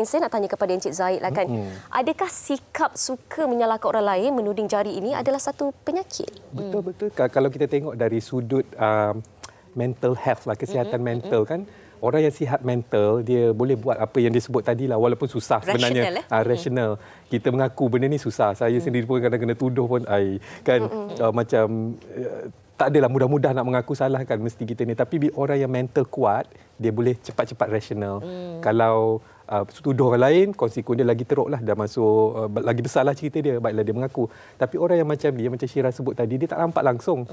Saya nak tanya kepada Encik Zahid lah kan. Adakah sikap suka menyalahkan orang lain, menuding jari ini adalah satu penyakit? Betul-betul. Kalau kita tengok dari sudut mental health lah, kesihatan mental kan, orang yang sihat mental, dia boleh buat apa yang disebut tadi lah, walaupun susah sebenarnya. Rasional. Kita mengaku benda ni susah. Saya sendiri pun kadang kena tuduh pun, kan macam... tak adalah mudah-mudah nak mengaku salah kan mesti kita ni. Tapi orang yang mental kuat, dia boleh cepat-cepat rasional. Kalau tuduh orang lain, konsekuen dia lagi teruk lah. Dah masuk, lagi besar lah cerita dia. Baiklah dia mengaku. Tapi orang yang macam dia, macam Syirah sebut tadi, dia tak nampak langsung.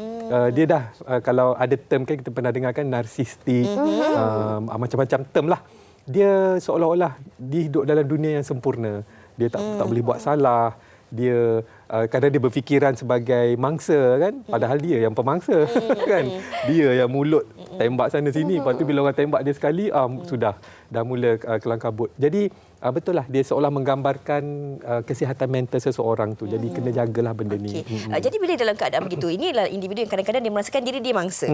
Dia dah, kalau ada term kan kita pernah dengar kan, narsistik, macam-macam term lah. Dia seolah-olah dia hidup dalam dunia yang sempurna. Dia tak boleh buat salah. Dia kadang dia berfikiran sebagai mangsa kan, padahal dia yang pemangsa kan. Dia yang mulut tembak sana sini, lepas tu bila orang tembak dia sekali sudah dah mula kelang kabut. Jadi betul lah, dia seolah menggambarkan kesihatan mental seseorang tu. Jadi kena jagalah benda ni. Jadi bila dalam keadaan begitu, inilah individu yang kadang-kadang dia merasakan diri dia mangsa.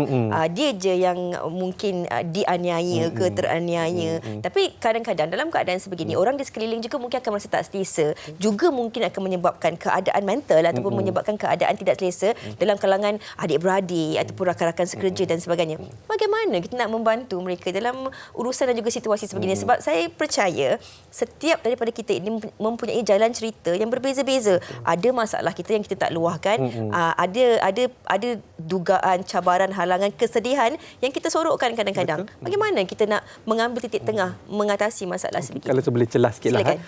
Dia je yang mungkin dianiaya ke teraniaya. Tapi kadang-kadang dalam keadaan sebegini, orang di sekeliling juga mungkin akan merasa tak selesa. Juga mungkin akan menyebabkan keadaan mental ataupun menyebabkan keadaan tidak selesa dalam kalangan adik-beradik ataupun rakan-rakan sekerja dan sebagainya. Bagaimana kita nak membantu mereka dalam urusan dan juga situasi sebegini? Sebab saya percaya setiap daripada kita ini mempunyai jalan cerita yang berbeza-beza. Ada masalah kita yang kita tak luahkan, ada dugaan, cabaran, halangan, kesedihan yang kita sorokkan kadang-kadang. Bagaimana kita nak mengambil titik tengah mengatasi masalah sebegini? Kalau saya boleh celas sikitlah.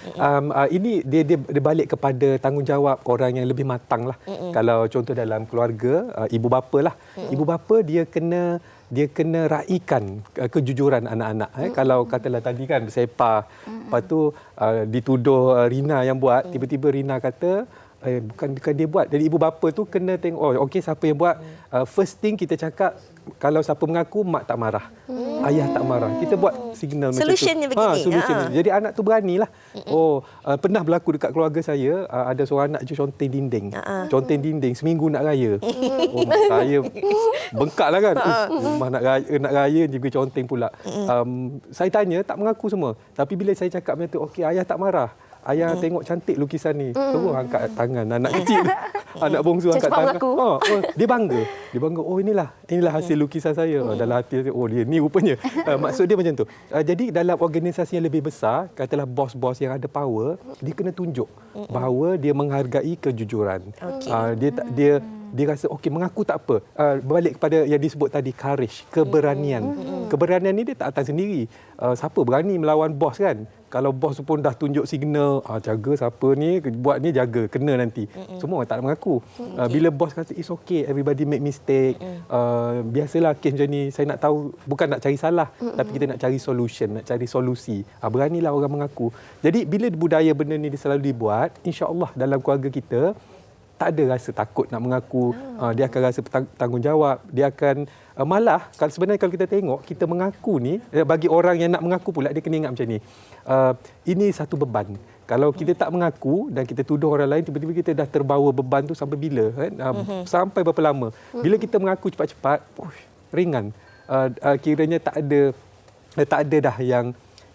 Ini dia balik kepada tanggungjawab orang yang lebih matang lah. Kalau contoh dalam keluarga, ibu bapa lah. Ibu bapa dia kena raikan kejujuran anak-anak. Kalau katalah tadi kan sepah, lepas tu dituduh Rina yang buat, tiba-tiba Rina kata bukan dia buat. Jadi ibu bapa tu kena tengok, okey siapa yang buat. First thing kita cakap, kalau siapa mengaku, mak tak marah, ayah tak marah. Kita buat signal solutionnya macam tu. Begini. Solution. Jadi anak tu beranilah. Pernah berlaku dekat keluarga saya, ada seorang anak je conteng dinding. Conteng dinding seminggu nak raya. Saya bengkak lah kan. Rumah nak raya juga conteng pula. Saya tanya, tak mengaku semua. Tapi bila saya cakap macam tu, okey ayah tak marah. Ayah tengok cantik lukisan ni. Terus angkat tangan anak kecil. Anak bongsu angkat tangan. Dia bangga. Oh inilah hasil lukisan saya. Dalam hati dia, oh dia ni rupanya. Maksud dia macam tu. Jadi dalam organisasi yang lebih besar, katalah bos-bos yang ada power, dia kena tunjuk bahawa dia menghargai kejujuran. Dia rasa okey mengaku tak apa. Berbalik kepada yang disebut tadi, courage, keberanian. Keberanian ni dia tak datang sendiri. Siapa berani melawan bos kan? Kalau bos pun dah tunjuk signal, jaga siapa ni, buat ni jaga, kena nanti. Semua orang tak nak mengaku. Bila bos kata, it's okay, everybody make mistake. Biasalah kes macam ni, saya nak tahu, bukan nak cari salah, tapi kita nak cari solution, nak cari solusi. Beranilah orang mengaku. Jadi bila budaya benda ni selalu dibuat, insya-Allah dalam keluarga kita, tak ada rasa takut nak mengaku. Dia akan rasa tanggungjawab. Dia akan malah, sebenarnya kalau kita tengok, kita mengaku ni, bagi orang yang nak mengaku pula, dia kena ingat macam ni. Ini satu beban. Kalau kita tak mengaku dan kita tuduh orang lain, tiba-tiba kita dah terbawa beban tu sampai bila? Sampai berapa lama? Bila kita mengaku cepat-cepat, ringan. Kiranya tak ada dah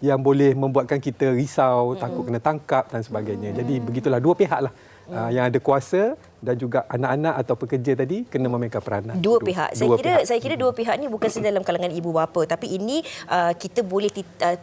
yang boleh membuatkan kita risau, takut kena tangkap dan sebagainya. Jadi begitulah, dua pihak lah. Yang ada kuasa dan juga anak-anak atau pekerja tadi kena memainkan peranan. Dua pihak. Saya kira dua pihak ni bukan sahaja dalam kalangan ibu bapa, tapi ini kita boleh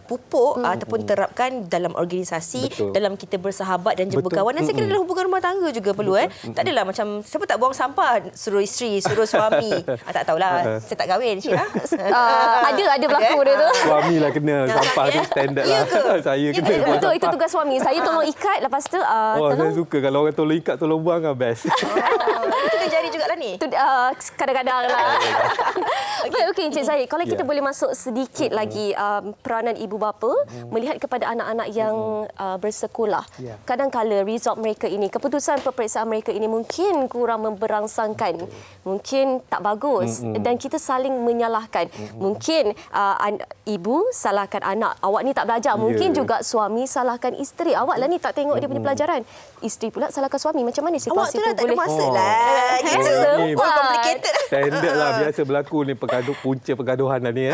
pupuk ataupun terapkan dalam organisasi, dalam kita bersahabat dan berkawan. Dan saya kira dalam hubungan rumah tangga juga perlu. Tak adalah macam siapa tak buang sampah, suruh isteri, suruh suami. Tak tahulah, saya tak kahwin. Ada berlaku dia tu. Suami lah kena sampah tu standard lah. Saya kena. Betul, itu tugas suami. Saya tolong ikat, lepas tu saya suka kalau orang tolong ikat, tolong buang lah best. Itu kejari juga lah ni. Kadang-kadang lah. Okey, Encik Zahid, kalau kita boleh masuk sedikit lagi peranan ibu bapa melihat kepada anak-anak yang bersekolah. Kadang-kala result mereka ini, keputusan peperiksaan mereka ini mungkin kurang memberangsangkan. Mungkin tak bagus dan kita saling menyalahkan. Mungkin ibu salahkan anak, awak ni tak belajar. Mungkin juga suami salahkan isteri, awak lah ni tak tengok dia punya pelajaran. Isteri pula salahkan suami. Macam mana situasi tu tak ada masa lah. Complicated. Standard lah, biasa berlaku ni punca pergaduhan lah ni.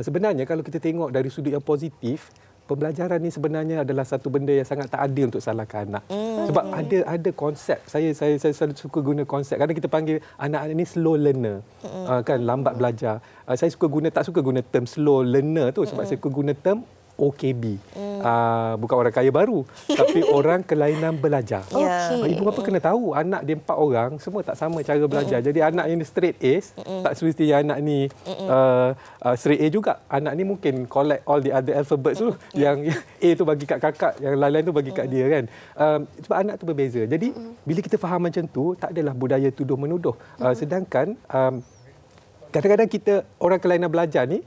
Sebenarnya kalau kita tengok dari sudut yang positif, pembelajaran ni sebenarnya adalah satu benda yang sangat tak adil untuk salahkan anak. Sebab ada konsep. Saya selalu suka guna konsep. Kadang kita panggil anak-anak ni slow learner. Kan, lambat belajar. Saya tak suka guna term slow learner tu sebab saya suka guna term OKB. Bukan orang kaya baru, tapi orang kelainan belajar. Ibu bapa kena tahu anak dia 4 orang, semua tak sama cara belajar. Jadi anak yang straight A's, tak semestinya anak ni straight A juga. Anak ni mungkin collect all the other alphabets tu. Yang A tu bagi kat kakak, yang lain-lain tu bagi kat dia kan. Sebab anak tu berbeza. Jadi bila kita faham macam tu, tak adalah budaya tuduh-menuduh. Sedangkan kadang-kadang kita orang kelainan belajar ni,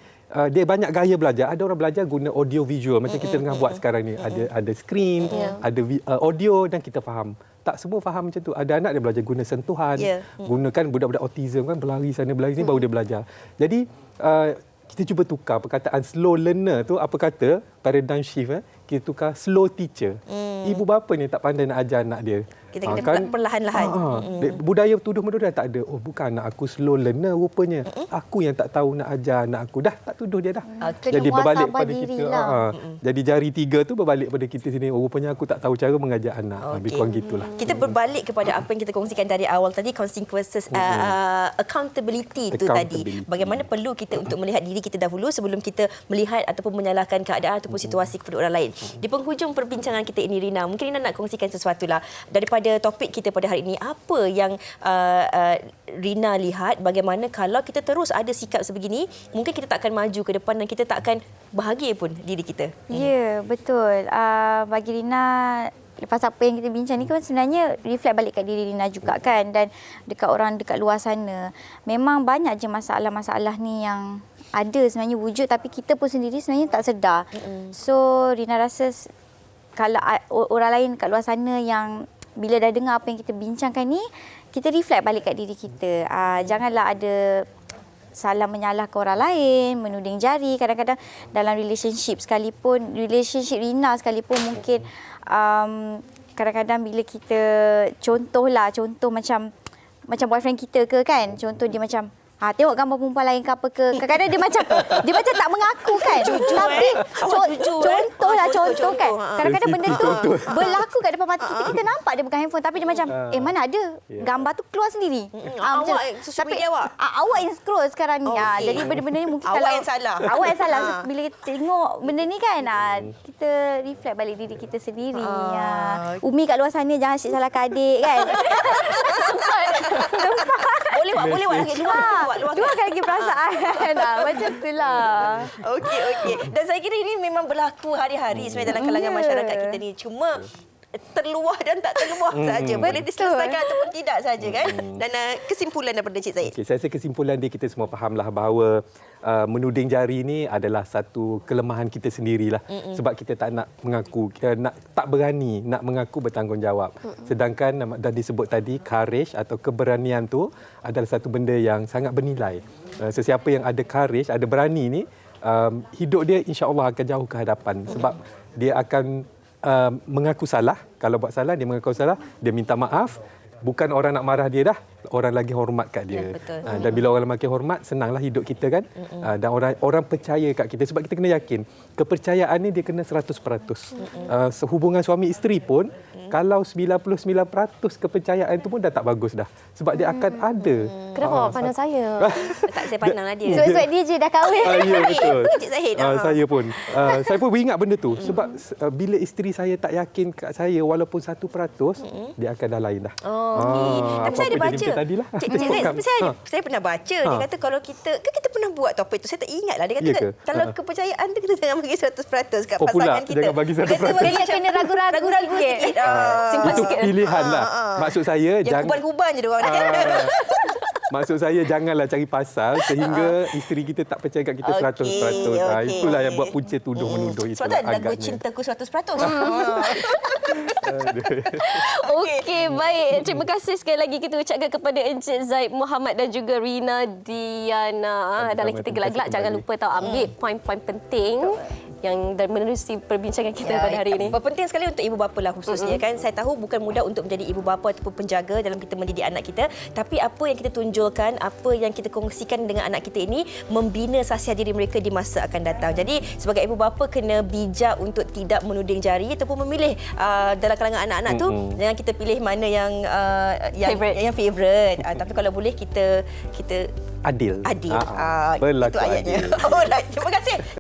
dia banyak gaya belajar. Ada orang belajar guna audio visual macam kita tengah buat sekarang ni. Ada skrin, ada audio dan kita faham. Tak semua faham macam tu. Ada anak dia belajar guna sentuhan, gunakan budak-budak autism kan, berlari sana berlari sini baru dia belajar. Jadi kita cuba tukar perkataan slow learner tu, apa kata paradigm shift, kita tukar slow teacher. Ibu bapa ni tak pandai nak ajar anak dia. Kita kena perlahan-lahan. Budaya tuduh-menuduh dah tak ada. Oh, bukan anak aku slow learner rupanya. Aku yang tak tahu nak ajar anak aku. Dah tak tuduh dia dah. Jadi berbalik pada kita. Jadi jari 3 tu berbalik pada kita sini. Oh, rupanya aku tak tahu cara mengajar anak. Lebih kurang gitulah. Kita berbalik kepada apa yang kita kongsikan dari awal tadi, consequences, accountability tu tadi. Bagaimana perlu kita untuk melihat diri kita dahulu sebelum kita melihat ataupun menyalahkan keadaan ataupun situasi kepada orang lain. Di penghujung perbincangan kita ini, Rina, mungkin Rina nak kongsikan sesuatu lah daripada topik kita pada hari ini. Apa yang Rina lihat, bagaimana kalau kita terus ada sikap sebegini, mungkin kita tak akan maju ke depan dan kita tak akan bahagia pun diri kita. Ya, betul. Bagi Rina, lepas apa yang kita bincang ni kan sebenarnya reflect balik kat diri Rina juga kan, dan dekat orang dekat luar sana. Memang banyak je masalah-masalah ni yang ada sebenarnya wujud, tapi kita pun sendiri sebenarnya tak sedar. So Rina rasa kalau orang lain kat luar sana yang bila dah dengar apa yang kita bincangkan ni, kita reflect balik kat diri kita. Janganlah ada salah menyalah ke orang lain, menuding jari. Kadang-kadang dalam relationship sekalipun, relationship Rina sekalipun mungkin kadang-kadang bila kita contoh macam boyfriend kita ke kan, contoh dia macam tengok gambar perempuan lain ke apa ke. Kadang-kadang dia macam tak mengaku kan. Tapi contoh kan. Kadang-kadang benda tu berlaku kat depan mata kita. Kita nampak dia bukan handphone tapi dia macam mana ada. Gambar tu keluar sendiri. Awak social media awak. Awak yang scroll sekarang ni. Jadi benda-benda ni mungkin awak yang salah. Awak yang salah. Bila kita tengok benda ni kan, kita reflect balik diri kita sendiri. Umi kat luar sana jangan asyik salahkan adik kan. Boleh buat lagi luarkan lagi perasaan. Macam itulah. Okey. Dan saya kira ini memang berlaku hari-hari sebenarnya dalam kalangan masyarakat kita ni. Cuma terluah dan tak terluah saja. Boleh diselesaikan ataupun tidak saja kan. Dan kesimpulan daripada Cik Zaid. Saya rasa kesimpulan dia, kita semua fahamlah bahawa menuding jari ni adalah satu kelemahan kita sendirilah. Sebab kita tak nak mengaku, tak berani nak mengaku bertanggungjawab. Sedangkan dah disebut tadi, courage atau keberanian tu adalah satu benda yang sangat bernilai. Sesiapa yang ada courage, ada berani ni, hidup dia insya-Allah akan jauh ke hadapan. Sebab dia akan mengaku salah. Kalau buat salah, dia mengaku salah, dia minta maaf. Bukan orang nak marah dia dah, orang lagi hormat kat dia. Ya, dan bila orang makin hormat, senanglah hidup kita kan. Dan orang percaya kat kita. Sebab kita kena yakin, kepercayaan ni dia kena 100%. Hubungan suami isteri pun, kalau 99% kepercayaan tu pun dah tak bagus dah. Sebab dia akan ada. Kenapa awak pandang saya? Tak, saya pandanglah dia. Sebab dia je dah kahwin. Ya, betul. Cik Zahid. Saya pun. Saya pun ingat benda tu. Sebab bila isteri saya tak yakin kat saya, walaupun 1%, dia akan dah lain dah. Tapi saya ada baca. Cik Zaid, saya pernah baca. Dia kata kalau kita pernah buat topik tu. Saya tak ingat lah. Dia kata kalau kepercayaan tu kita jangan bagi 100% kat pasangan kita. Jangan bagi 100%. Dia kena ragu-ragu sikit. Itu pilihan lah. Maksud saya yang kuban-kuban je dia orang. Maksud saya janganlah cari pasal sehingga isteri kita tak percaya kat kita 100%. Itulah yang buat punca tuduh menuduh itu. Sebab tu ada lagu Cintaku 100%. Okey, baik. Terima kasih sekali lagi kita ucapkan kepada Encik Zaid Muhammad dan juga Rina Diana. Dalam kita gelak-gelak, jangan lupa tahu ambil poin-poin penting yang dan menerusi perbincangan kita pada hari ini. Penting sekali untuk ibu bapa lah khususnya kan. Saya tahu bukan mudah untuk menjadi ibu bapa ataupun penjaga dalam kita mendidik anak kita, tapi apa yang kita tunjulkan, apa yang kita kongsikan dengan anak kita ini membina sasiah diri mereka di masa akan datang. Jadi sebagai ibu bapa kena bijak untuk tidak menuding jari ataupun memilih dalam kalangan anak-anak tu jangan kita pilih mana yang favorite. Tapi kalau boleh kita Adil. Itu ayatnya. Berlaku adil. Alright, terima kasih.